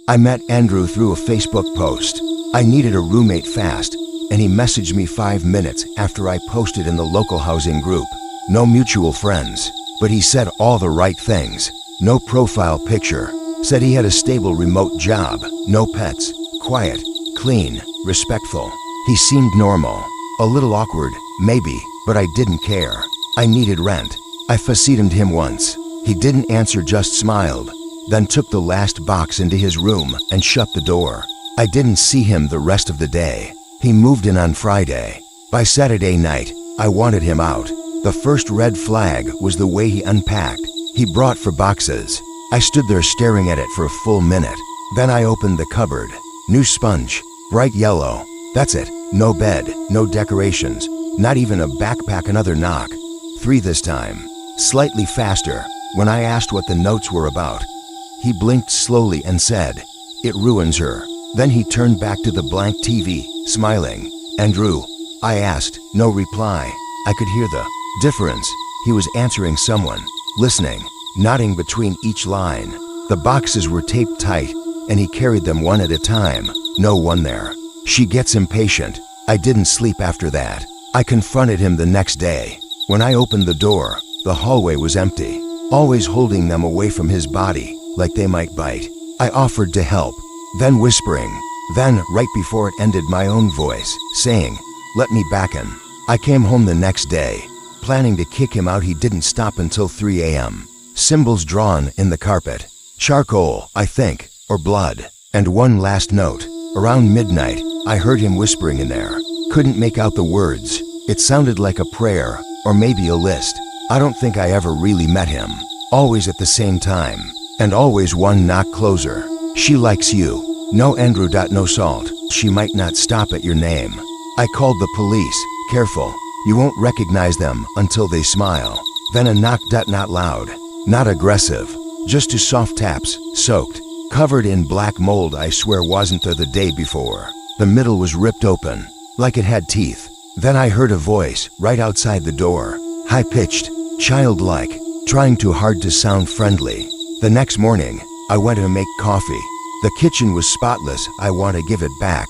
I met Andrew through a Facebook post. I needed a roommate fast, and he messaged me 5 minutes after I posted in the local housing group. No mutual friends, but he said all the right things. No profile picture. Said he had a stable remote job, no pets, quiet, clean, respectful. He seemed normal. A little awkward, maybe, but I didn't care. I needed rent. I FaceTimed him once. He didn't answer, just smiled, then took the last box into his room and shut the door. I didn't see him the rest of the day. He moved in on Friday. By Saturday night, I wanted him out. The first red flag was the way he unpacked. He brought 4 boxes. I stood there staring at it for a full minute. Then I opened the cupboard. New sponge, bright yellow. That's it. No bed, no decorations, not even a backpack. Another knock. 3 this time. Slightly faster. When I asked what the notes were about, he blinked slowly and said, "It ruins her." Then he turned back to the blank TV, smiling. "Andrew?" I asked. No reply. I could hear the difference. He was answering someone, listening, nodding between each line. The boxes were taped tight, and he carried them one at a time. No one there. She gets impatient. I didn't sleep after that. I confronted him the next day. When I opened the door, the hallway was empty, always holding them away from his body, like they might bite. I offered to help, then whispering. Then, right before it ended, my own voice, saying, "Let me back in." I came home the next day, planning to kick him out. He didn't stop until 3 a.m. Symbols drawn in the carpet. Charcoal, I think, or blood. And one last note. Around midnight, I heard him whispering in there. Couldn't make out the words. It sounded like a prayer, or maybe a list. I don't think I ever really met him. Always at the same time. And always one knock closer. "She likes you." No Andrew. No salt. "She might not stop at your name." I called the police. "Careful. You won't recognize them until they smile." Then a knock. Not loud. Not aggressive. Just 2 soft taps, soaked. Covered in black mold. I swear wasn't there the day before. The middle was ripped open, like it had teeth. Then I heard a voice right outside the door. High-pitched, childlike, trying too hard to sound friendly. The next morning, I went to make coffee. The kitchen was spotless. I want to give it back.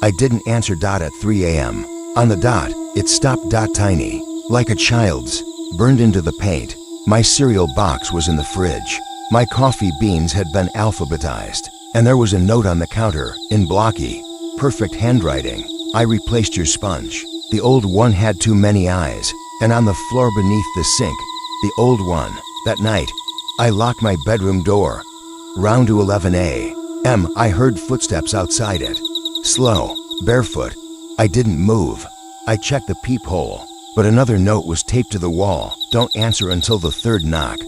I didn't answer. At 3 a.m. On the dot, it stopped. Tiny, like a child's, burned into the paint. My cereal box was in the fridge. My coffee beans had been alphabetized, and there was a note on the counter, in blocky, perfect handwriting. "I replaced your sponge. The old one had too many eyes." And on the floor beneath the sink, the old one. That night, I locked my bedroom door. Round to 11 a.m. I heard footsteps outside it. Slow, barefoot. I didn't move. I checked the peephole, but another note was taped to the wall. "Don't answer until the 3rd knock."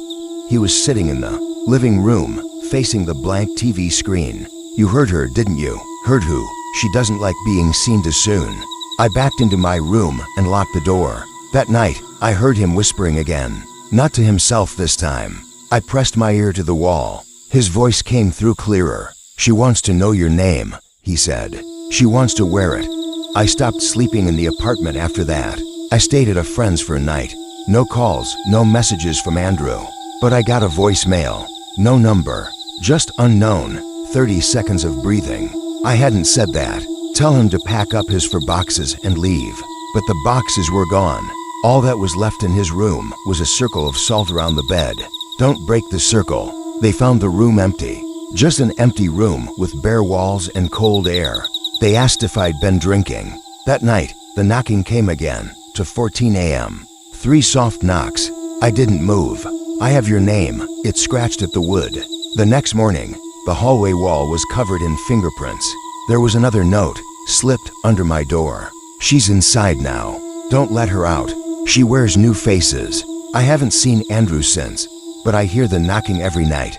He was sitting in the living room, facing the blank TV screen. "You heard her, didn't you?" "Heard who?" "She doesn't like being seen too soon." I backed into my room and locked the door. That night, I heard him whispering again. Not to himself this time. I pressed my ear to the wall. His voice came through clearer. "She wants to know your name," he said. "She wants to wear it." I stopped sleeping in the apartment after that. I stayed at a friend's for a night. No calls, no messages from Andrew. But I got a voicemail. No number. Just unknown. 30 seconds of breathing. I hadn't said that. Tell him to pack up his 4 boxes and leave. But the boxes were gone. All that was left in his room was a circle of salt around the bed. Don't break the circle. They found the room empty. Just an empty room with bare walls and cold air. They asked if I'd been drinking. That night, the knocking came again, to 14 a.m. 3 soft knocks. I didn't move. "I have your name." It scratched at the wood. The next morning, the hallway wall was covered in fingerprints. There was another note, slipped under my door. "She's inside now. Don't let her out. She wears new faces." I haven't seen Andrew since, but I hear the knocking every night.